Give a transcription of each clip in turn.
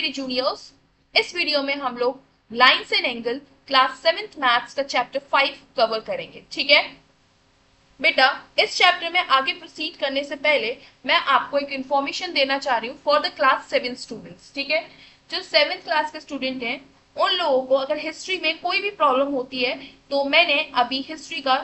मेरे जूनियर्स, इस वीडियो में हम लोग lines and angle class 7th maths का चैप्टर 5 कवर करेंगे। ठीक है बेटा, इस चैप्टर में आगे प्रोसीड करने से पहले मैं आपको एक इंफॉर्मेशन देना चाह रही हूँ फॉर द क्लास 7 स्टूडेंट्स। ठीक है, जो 7th क्लास के स्टूडेंट हैं उन लोगों को अगर हिस्ट्री में कोई भी प्रॉब्लम होती है तो मैंने अभी हिस्ट्री का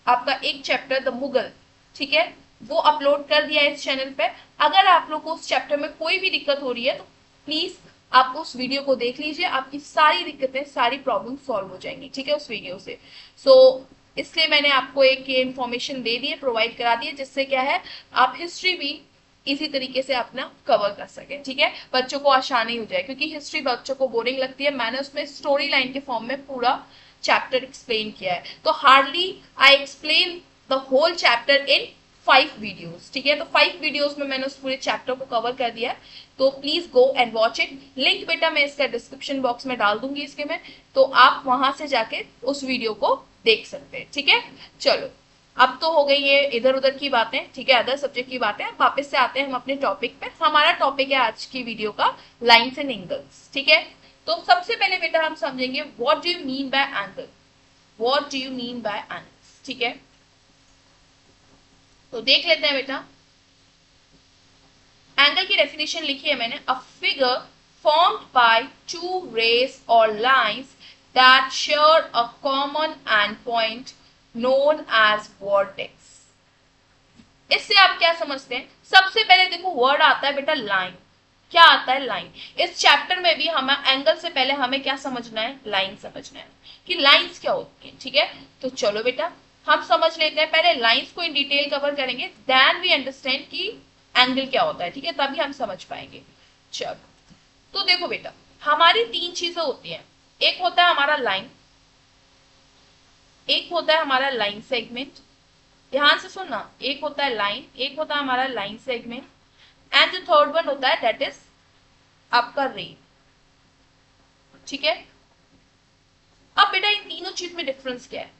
आपका एक चैप्टर द मुगल, ठीक है, वो अपलोड कर दिया है इस चैनल पे। अगर आप लोग को उस चैप्टर में कोई भी दिक्कत हो रही है तो प्लीज आप उस वीडियो को देख लीजिए, आपकी सारी दिक्कतें सारी प्रॉब्लम सॉल्व हो जाएंगी। ठीक है, उस वीडियो से। इसलिए मैंने आपको एक ये इन्फॉर्मेशन दे दी है, प्रोवाइड करा दी है, जिससे क्या है आप हिस्ट्री भी इसी तरीके से अपना कवर कर सके। ठीक है, बच्चों को आसानी हो जाए, क्योंकि हिस्ट्री बच्चों को बोरिंग लगती है। मैंने उसमें स्टोरी लाइन के फॉर्म में पूरा चैप्टर एक्सप्लेन किया है, तो hardly I explain the whole chapter in 5 videos. ठीक है, तो 5 वीडियोस में मैंने उस पूरे चैप्टर को कवर कर दिया है, तो please go and watch it. Link बेटा मैं इसका डिस्क्रिप्शन बॉक्स में डाल दूंगी इसके में, तो आप वहां से जाके उस वीडियो को देख सकते हैं। ठीक है, चलो अब तो हो गई ये इधर उधर की बातें, ठीक है, अदर सब्जेक्ट की बातें। वापस से आते हैं हम अपने टॉपिक पे। हमारा टॉपिक है आज की वीडियो का लाइन्स एंड एंगल्स। ठीक है, तो सबसे पहले बेटा हम समझेंगे what do you mean by angle, what do you mean by angles. ठीक है, तो देख लेते हैं बेटा। एंगल की डेफिनेशन लिखी है मैंने, a figure formed by two rays or lines that share a common endpoint known as vertex। इससे आप क्या समझते हैं? सबसे पहले देखो वर्ड आता है बेटा लाइन। क्या आता है? लाइन। इस चैप्टर में भी हमें एंगल से पहले हमें क्या समझना है? लाइन समझना है कि लाइंस क्या होती है। ठीक है, तो चलो बेटा हम समझ लेते हैं। पहले लाइंस को इन डिटेल कवर करेंगे, देन वी अंडरस्टैंड कि एंगल क्या होता है। ठीक है, तभी हम समझ पाएंगे। चलो तो देखो बेटा, हमारी 3 चीजें होती हैं। एक होता है हमारा लाइन, एक होता है हमारा लाइन सेगमेंट, ध्यान से सुनना, एक होता है लाइन, एक होता है हमारा लाइन सेगमेंट, एंड जो थर्ड वन होता है दैट इज आपका रे। ठीक है, अब बेटा इन तीनों चीज में डिफरेंस क्या है?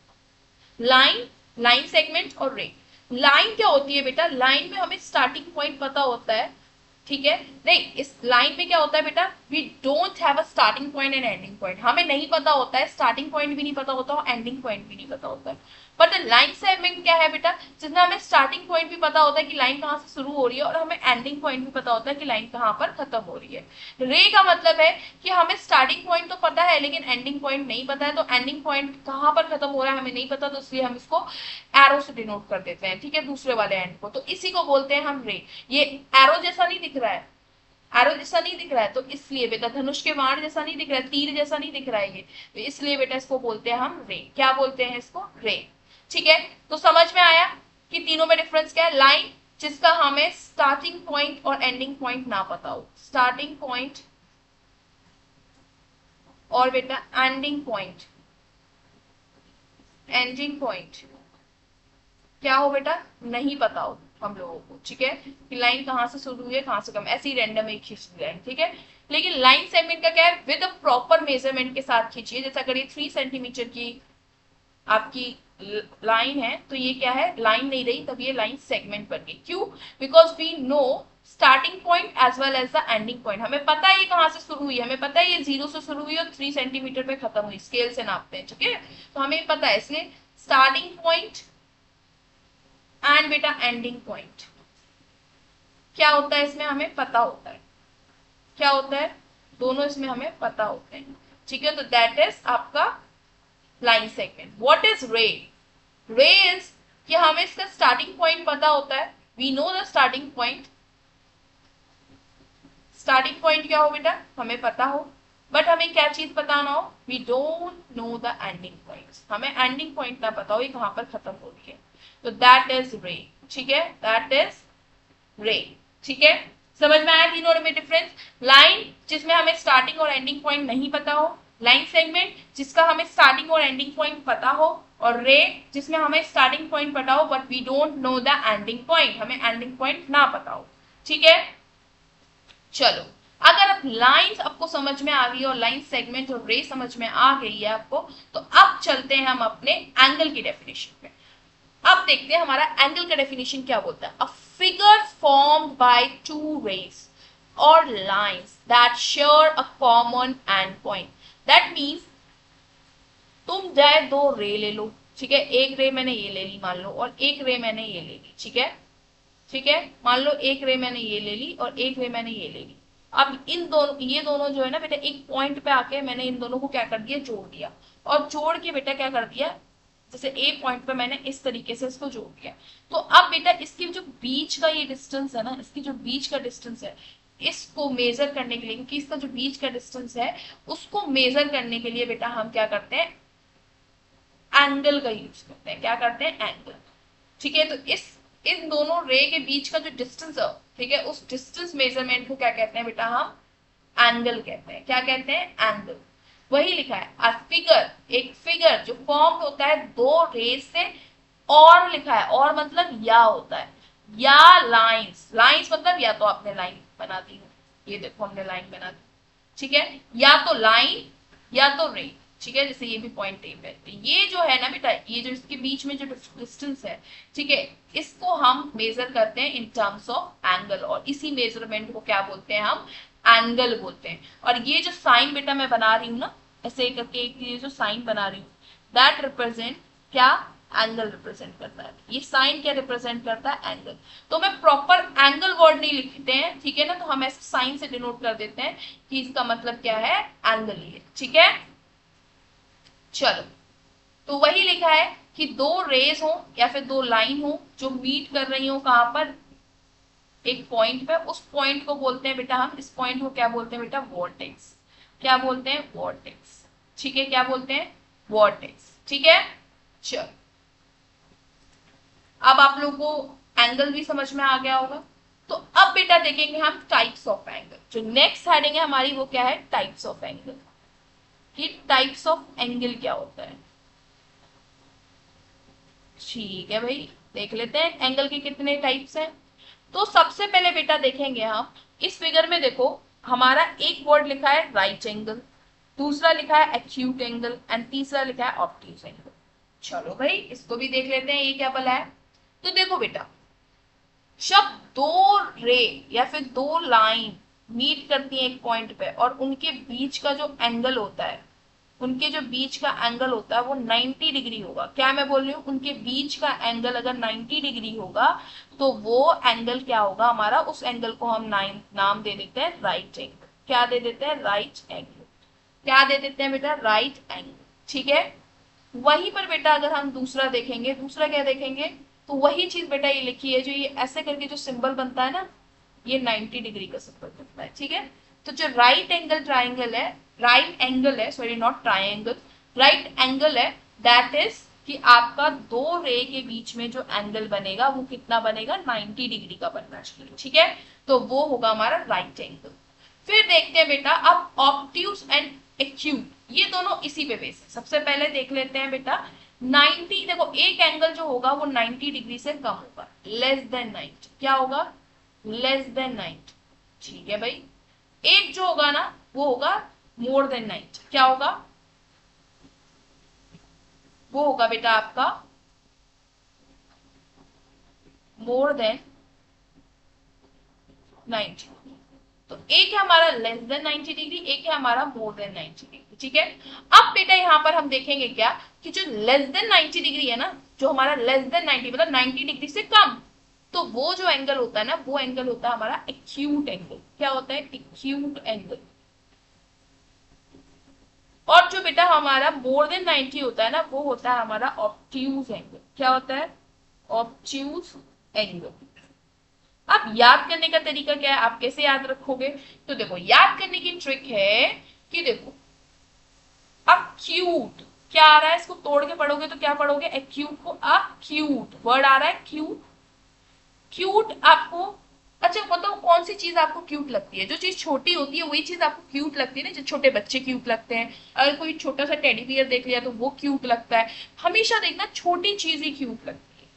लाइन, लाइन सेगमेंट और रे। लाइन क्या होती है बेटा? लाइन में हमें स्टार्टिंग पॉइंट पता होता है। ठीक है, नहीं, इस लाइन में क्या होता है बेटा? We don't have a starting point and ending point. हमें नहीं पता होता है, स्टार्टिंग पॉइंट भी नहीं पता होता और एंडिंग पॉइंट भी नहीं पता होता है। बट लाइन सेगमेंट क्या है बेटा? जिसमें हमें स्टार्टिंग पॉइंट भी पता होता है कि लाइन कहाँ से शुरू हो रही है, और हमें एंडिंग पॉइंट भी पता होता है कि लाइन कहाँ पर खत्म हो रही है। रे का मतलब है कि हमें स्टार्टिंग पॉइंट तो पता है लेकिन एंडिंग पॉइंट नहीं पता है, तो एंडिंग पॉइंट कहाँ पर खत्म हो रहा है हमें नहीं पता, तो इसलिए हम इसको एरो से डिनोट कर देते हैं। ठीक है, दूसरे वाले एंड को, तो इसी को बोलते हैं हम रे। ये एरो जैसा नहीं दिख रहा है, एरो जैसा नहीं दिख रहा है, तो इसलिए बेटा धनुष के बाण जैसा नहीं दिख रहा है, तीर जैसा नहीं दिख रहा है ये, तो इसलिए बेटा इसको बोलते हैं हम रे। क्या बोलते हैं इसको? रे। ठीक है, तो समझ में आया कि तीनों में डिफरेंस क्या है? लाइन जिसका हमें स्टार्टिंग पॉइंट और एंडिंग पॉइंट ना पता हो, स्टार्टिंग पॉइंट और बेटा एंडिंग पॉइंट, एंडिंग पॉइंट क्या हो बेटा? नहीं पता हो हम लोगों को। ठीक है, कि लाइन कहां से शुरू हुई है कहां से कम, ऐसे ही रैंडम एक खींच लाइन। ठीक है, लेकिन लाइन सेगमेंट का क्या है? विद प्रॉपर मेजरमेंट के साथ खींचिए। जैसे अगर ये 3 सेंटीमीटर की आपकी लाइन है तो ये क्या है? लाइन नहीं रही, तब ये लाइन सेगमेंट बन गई। क्यों? Because we know starting point as well as the ending point. हमें पता है ये कहां से शुरू हुई है, हमें पता है ये 0 से शुरू हुई और 3 सेंटीमीटर पे खत्म हुई, स्केल से नापते हैं। ठीक है, तो हमें पता है, इसलिए स्टार्टिंग पॉइंट एंड बेटा एंडिंग पॉइंट क्या होता है इसमें हमें पता होता है। क्या होता है? दोनों इसमें हमें पता होते हैं। ठीक है, तो दैट इज आपका लाइन सेगमेंट। व्हाट इज रे? रे इज कि हमें इसका स्टार्टिंग पॉइंट पता होता है, we know the starting point. Starting point क्या हो बेटा? हमें पता हो, बट हमें क्या चीज पता ना हो? We don't know the ending point. हमें एंडिंग पॉइंट ना पता हो ये कहां पर खत्म हो रही है, तो दैट इज रे। ठीक है, दैट इज रे। ठीक है, समझ में आया तीनों में डिफरेंस? लाइन जिसमें हमें स्टार्टिंग और एंडिंग पॉइंट नहीं पता हो, लाइन सेगमेंट जिसका हमें स्टार्टिंग और एंडिंग पॉइंट पता हो, और रे जिसमें हमें स्टार्टिंग पॉइंट पता हो but we don't know the ending point, हमें एंडिंग पॉइंट ना पता हो। ठीक है, चलो अगर अब लाइंस आपको समझ में आ गई और लाइन सेगमेंट और रे समझ में आ गई है आपको, तो अब चलते हैं हम अपने एंगल की डेफिनेशन पे। अब देखते हैं हमारा एंगल का डेफिनेशन क्या बोलता है। A figure formed by two rays, or lines that share a common endpoint. That means तुम चाहे दो रे ले लो, ठीक है, एक रे मैंने ये ले ली मान लो, और एक रे मैंने ये ले ली, ठीक है, ठीक है, मान लो एक रे मैंने ये ले ली और एक रे मैंने ये ले ली। अब इन दोनों, ये दोनों जो है ना बेटा, एक पॉइंट पे आके मैंने इन दोनों को क्या कर दिया, जोड़ दिया, और जोड़ के बेटा क्या कर दिया, जैसे ए पॉइंट पे मैंने इस तरीके से इसको जोड़ दिया। तो अब बेटा इसकी जो बीच का ये डिस्टेंस है ना, इसकी जो बीच का डिस्टेंस है, इसको मेजर करने के लिए, क्योंकि इसका जो बीच का डिस्टेंस है उसको मेजर करने के लिए बेटा हम क्या करते हैं, एंगल का यूज करते हैं। क्या करते हैं, एंगल, ठीक है। तो इस इन दोनों रे के बीच का जो डिस्टेंस है, ठीक है, उस डिस्टेंस मेजरमेंट को क्या कहते हैं बेटा, हम एंगल कहते हैं। क्या कहते हैं, एंगल। वही लिखा है, अ फिगर, एक फिगर जो फॉर्म होता है दो रेज से, और लिखा है, और मतलब या होता है, या लाइंस, लाइंस मतलब या तो आपने लाइन बना दी हो, ये देखो हमने लाइन बना दी, ठीक है, या तो लाइन या तो रे, ठीक है, जैसे ये भी पॉइंट ए पे। तो ये जो है ना बेटा, ये जो इसके बीच में जो डिस्टेंस है, ठीक है, इसको हम मेजर करते हैं इन टर्म्स ऑफ एंगल, और इसी मेजरमेंट को क्या बोलते हैं, हम एंगल बोलते हैं। और ये जो साइन बेटा मैं बना रही हूँ ना, ऐसे करके एक ये जो साइन बना रही हूँ, दैट रिप्रेजेंट क्या, एंगल रिप्रेजेंट करता है। ये साइन क्या रिप्रेजेंट करता है, एंगल। तो मैं प्रॉपर एंगल वर्ड नहीं लिखते हैं, ठीक है ना, तो हम ऐसे साइन से डिनोट कर देते हैं कि इसका मतलब क्या है, एंगल ही है, ठीक है। चलो, तो वही लिखा है कि दो रेज हो या फिर दो लाइन हो जो मीट कर रही हो, कहां पर, एक पॉइंट पे, उस पॉइंट को बोलते हैं बेटा, हम इस पॉइंट को क्या बोलते हैं बेटा, वॉर्टेक्स। क्या बोलते हैं, वॉर्टेक्स, ठीक है, क्या बोलते हैं, वॉर्टेक्स, ठीक है। चलो, अब आप लोगों को एंगल भी समझ में आ गया होगा। तो अब बेटा देखेंगे हम टाइप्स ऑफ एंगल। जो नेक्स्ट हेडिंग है हमारी वो क्या है, टाइप्स ऑफ एंगल। कि टाइप्स ऑफ एंगल क्या होता है, ठीक है भाई, देख लेते हैं एंगल के कितने टाइप्स हैं। तो सबसे पहले बेटा देखेंगे हम, इस फिगर में देखो हमारा एक वर्ड लिखा है राइट एंगल, दूसरा लिखा है एक्यूट एंगल, एंड तीसरा लिखा है ऑब्ट्यूज एंगल। चलो भाई इसको भी देख लेते हैं, ये क्या भला है। तो देखो बेटा, जब दो रे या फिर दो लाइन मीट करती हैं एक पॉइंट पे, और उनके बीच का जो एंगल होता है, उनके जो बीच का एंगल होता है वो 90 डिग्री होगा। क्या मैं बोल रही हूँ, उनके बीच का एंगल अगर 90 डिग्री होगा तो वो एंगल क्या होगा हमारा, उस एंगल को हम नाम दे देते हैं राइट एंगल। क्या दे देते हैं, राइट एंगल। क्या दे देते हैं बेटा, राइट एंगल, ठीक है। वहीं पर बेटा अगर हम दूसरा देखेंगे, दूसरा क्या देखेंगे, तो वही चीज बेटा ये लिखी है, जो ये ऐसे करके जो सिंबल बनता है ना, ये 90 डिग्री का सिंबल बनता है, ठीक है। तो जो राइट एंगल ट्राइंगल है, राइट एंगल है, sorry not triangle, right angle है, दैट इज कि आपका दो रे के बीच में जो एंगल बनेगा वो कितना बनेगा, 90 डिग्री का बनना चाहिए, ठीक है। तो वो होगा हमारा राइट एंगल। फिर देखते हैं बेटा अब ऑब्ट्यूज एंड एक्यूट, ये दोनों इसी पे बेस है। सबसे पहले देख लेते हैं बेटा 90, देखो एक एंगल जो होगा वो 90 डिग्री से कम होगा, लेस देन 90। क्या होगा, लेस देन 90, ठीक है भाई। एक जो होगा ना वो होगा मोर देन 90। क्या होगा, वो होगा बेटा आपका मोर देन 90। तो एक है हमारा लेस देन 90 डिग्री, एक है हमारा मोर देन 90 डिग्री, ठीक है। अब बेटा यहां पर हम देखेंगे क्या, कि जो लेस देन 90 डिग्री है ना, जो हमारा लेस देन 90 मतलब 90 डिग्री से कम, तो वो जो एंगल होता है ना, वो एंगल होता है हमारा एक्यूट एंगल। क्या होता है, एक्यूट एंगल। और जो बेटा हमारा मोर देन 90 होता है ना, वो होता है हमारा ऑब्ट्यूज एंगल। क्या होता है, ऑब्ट्यूज एंगल। अब याद करने का तरीका क्या है, आप कैसे याद रखोगे, तो देखो याद करने की ट्रिक है कि देखो अक्यूट क्या आ रहा है, इसको तोड़ के पढ़ोगे तो क्या पढ़ोगे, एक्यूट को अक्यूट, वर्ड आ रहा है क्यूट, क्यूट आपको, अच्छा बताओ कौन सी चीज आपको क्यूट लगती है, जो चीज छोटी होती है वही चीज आपको क्यूट लगती है ना, जो छोटे बच्चे क्यूट लगते हैं, अगर कोई छोटा सा टेडी बियर देख लिया तो वो क्यूट लगता है। हमेशा देखना छोटी चीज ही क्यूट लगती है।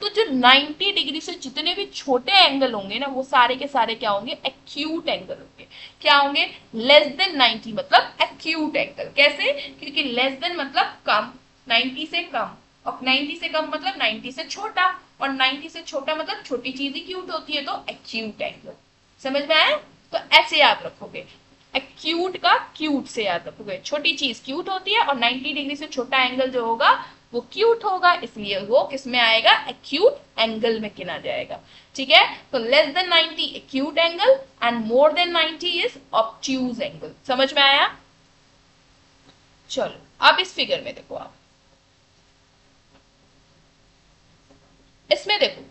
तो जो 90 डिग्री से जितने भी छोटे एंगल होंगे ना, वो सारे के सारे क्या होंगे, एक्यूट एंगल होंगे। क्या होंगे, लेस देन 90 मतलब एक्यूट एंगल। कैसे, क्योंकि लेस देन मतलब कम, 90 से कम, और 90 से कम मतलब 90 से छोटा, और 90 से छोटा मतलब छोटी चीज ही क्यूट होती है, तो एक्यूट एंगल। समझ में आया। तो ऐसे याद रखोगे, एक्यूट का क्यूट से याद रखोगे, छोटी चीज क्यूट होती है और 90 डिग्री से छोटा एंगल जो होगा वो क्यूट होगा, इसलिए वो किस में आएगा, एक्यूट एंगल में गिना जाएगा। ठीक है, तो less than 90 acute angle and more than 90 is obtuse angle. समझ में आया? चलो अब इस फिगर में देखो, आप इसमें देखो,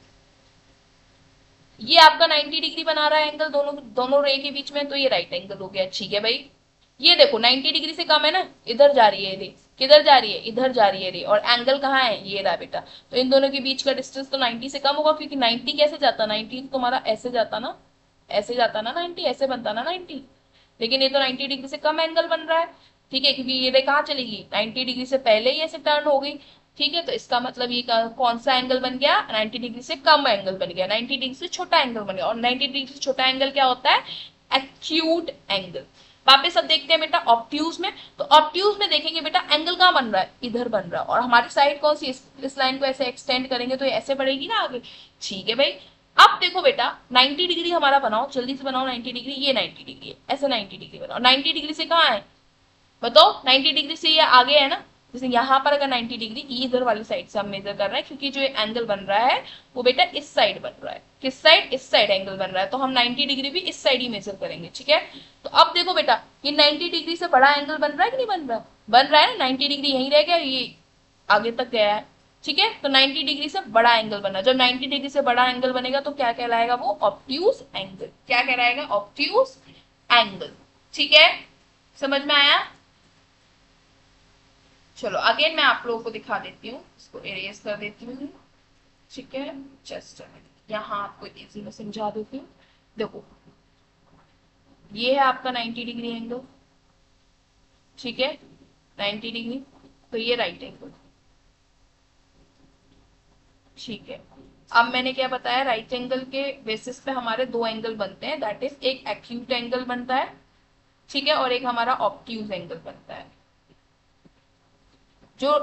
ये आपका 90 डिग्री बना रहा है एंगल दोनों दोनों रे के बीच में, तो ये राइट एंगल हो गया। ठीक है भाई, ये देखो 90 डिग्री से कम है ना, इधर जा रही है रे, किधर जा रही है, इधर जा रही है रे, और एंगल कहाँ है, ये रहा बेटा। तो इन दोनों के बीच का डिस्टेंस तो 90 से कम होगा, क्योंकि 90 कैसे जाता, 90 तुम्हारा ऐसे जाता ना, ऐसे जाता ना 90, ऐसे बनता ना 90, लेकिन ये तो 90 डिग्री से कम एंगल बन रहा है। ठीक है, क्योंकि ये रे कहाँ चलेगी, 90 डिग्री से पहले ही ऐसे टर्न हो गई। ठीक है, तो इसका मतलब ये कौन सा एंगल बन गया, 90 डिग्री से कम एंगल बन गया, 90 डिग्री से छोटा एंगल बन गया। और 90 डिग्री से छोटा एंगल क्या होता है, एक्यूट एंगल। वापस अब देखते हैं बेटा ऑब्ट्यूज में, तो ऑब्ट्यूज में देखेंगे बेटा एंगल कहाँ बन रहा है, इधर बन रहा है, और हमारी साइड कौन सी, इस लाइन को ऐसे एक्सटेंड करेंगे तो ये ऐसे बढ़ेगी ना आगे। ठीक है भाई, अब देखो बेटा 90 डिग्री हमारा बनाओ, जल्दी से बनाओ 90 डिग्री, ये 90 डिग्री है, ऐसे 90 डिग्री बनाओ। 90 डिग्री से कहाँ है बताओ, 90 डिग्री से ये आगे है ना, जैसे यहाँ पर अगर 90 डिग्री, ये इधर वाली साइड से हम मेजर कर रहे हैं, क्योंकि जो एंगल बन रहा है वो बेटा इस साइड बन रहा है, किस साइड, इस साइड एंगल बन रहा है, तो हम 90 डिग्री भी इस साइड ही मेजर करेंगे। ठीक है, तो अब देखो बेटा ये 90 डिग्री से बड़ा एंगल बन रहा है कि नहीं बन रहा है, बन रहा है ना, 90 डिग्री यहीं रह गया, ये आगे तक गया है। ठीक है, तो 90 डिग्री से बड़ा एंगल बना, जब 90 डिग्री से बड़ा एंगल बनेगा तो क्या कहलाएगा वो, ऑब्ट्यूज एंगल। क्या कहलाएगा, ऑब्ट्यूज एंगल। ठीक है, समझ में आया? चलो अगेन मैं आप लोगों को दिखा देती हूँ, इसको एरेज कर देती हूँ। ठीक है, जस्ट यहाँ आपको इजी में समझा देती हूँ। देखो ये है आपका 90 डिग्री एंगल, ठीक है 90 डिग्री, तो ये राइट एंगल। ठीक है, अब मैंने क्या बताया, राइट एंगल के बेसिस पे हमारे दो एंगल बनते हैं, दैट इज एक एक्यूट एंगल बनता है, ठीक है, और एक हमारा ऑब्ट्यूज एंगल बनता है। जो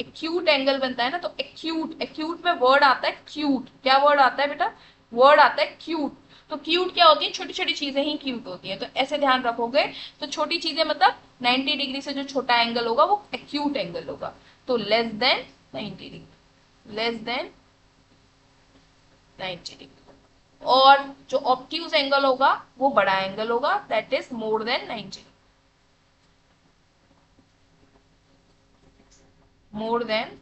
एक्यूट एंगल बनता है ना, तो एक्यूट, एक्यूट में वर्ड आता है क्यूट, क्या वर्ड आता है बेटा, वर्ड आता है क्यूट। तो क्यूट क्या होती है, छोटी छोटी चीजें ही क्यूट होती है, तो ऐसे ध्यान रखोगे। तो छोटी चीजें मतलब 90 डिग्री से जो छोटा एंगल होगा वो एक्यूट एंगल होगा, तो less than 90 degree, less than 90 degree. और जो ऑब्ट्यूज एंगल होगा वो बड़ा एंगल होगा, that is more than 90, more than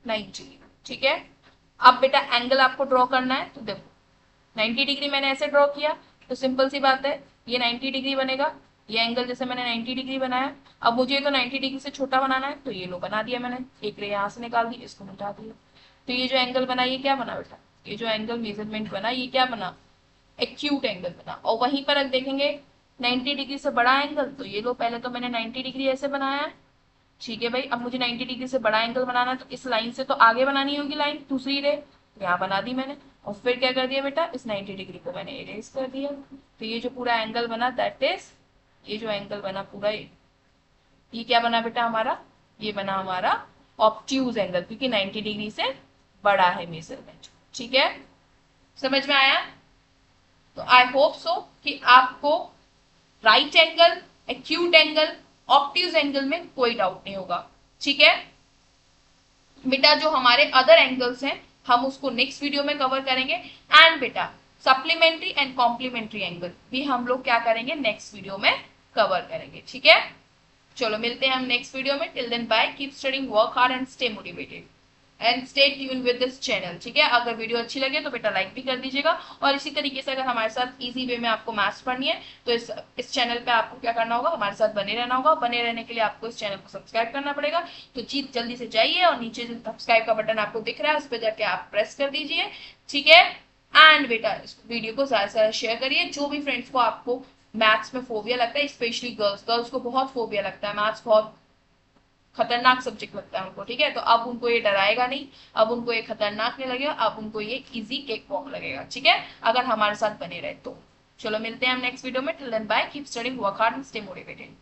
90। ठीक है, अब बेटा एंगल आपको ड्रॉ करना है, तो देखो 90 डिग्री मैंने ऐसे ड्रॉ किया, तो सिंपल सी बात है ये 90 डिग्री बनेगा, ये एंगल जैसे मैंने 90 डिग्री बनाया। अब मुझे तो 90 डिग्री से छोटा बनाना है, तो ये लो बना दिया मैंने, एक रे यहाँ से निकाल दी, इसको मिटा दिया। तो ये जो एंगल बना ये क्या बना बेटा, ये जो एंगल मेजरमेंट बना ये क्या बना, एक्यूट एंगल बना। और वहीं पर देखेंगे 90 डिग्री से बड़ा एंगल, तो ये लो पहले तो मैंने 90 डिग्री ऐसे बनाया है। ठीक है भाई, अब मुझे 90 डिग्री से बड़ा एंगल बनाना है, तो इस लाइन से तो आगे बनानी होगी लाइन दूसरी रे, यहाँ बना दी मैंने। और फिर क्या कर दिया बेटा, इस 90 डिग्री को मैंने इरेज कर दिया। तो ये जो पूरा एंगल बना दैट इज, ये जो एंगल बना पूरा ये क्या बना बेटा हमारा, ये बना हमारा ऑब्ट्यूज एंगल, क्योंकि 90 डिग्री से बड़ा है मेजरमेंट। ठीक है, समझ में आया? तो आई होप सो कि आपको right angle, acute angle, obtuse angle में कोई डाउट नहीं होगा। ठीक है बेटा, जो हमारे अदर एंगल्स हैं हम उसको नेक्स्ट वीडियो में कवर करेंगे। एंड बेटा सप्लीमेंट्री एंड कॉम्प्लीमेंट्री एंगल भी हम लोग क्या करेंगे, नेक्स्ट वीडियो में कवर करेंगे। ठीक है, चलो मिलते हैं हम नेक्स्ट वीडियो में। Till then bye, keep studying, work hard and stay motivated and stay tune with this channel. ठीक है, अगर वीडियो अच्छी लगे तो बेटा लाइक भी कर दीजिएगा, और इसी तरीके से अगर हमारे साथ इजी वे में आपको मैथ्स पढ़नी है तो इस चैनल पे आपको क्या करना होगा, हमारे साथ बने रहना होगा। बने रहने के लिए आपको इस चैनल को सब्सक्राइब करना पड़ेगा, तो जी जल्दी से जाइए और नीचे जो सब्सक्राइब का बटन आपको दिख रहा है उस पर जाके आप प्रेस कर दीजिए। ठीक है, एंड बेटा इस वीडियो को ज्यादा से ज्यादा शेयर करिए, जो भी फ्रेंड्स को आपको मैथ्स में फोबिया लगता है, स्पेशली गर्ल्स, गर्ल्स को बहुत फोबिया लगता है, मैथ्स बहुत खतरनाक सब्जेक्ट लगता है उनको। ठीक है, तो अब उनको ये डराएगा नहीं, अब उनको ये खतरनाक नहीं लगेगा, अब उनको ये इजी केक वॉक लगेगा। ठीक है, अगर हमारे साथ बने रहे तो। चलो मिलते हैं हम नेक्स्ट वीडियो में। Till then bye, keep studying, work hard and stay motivated.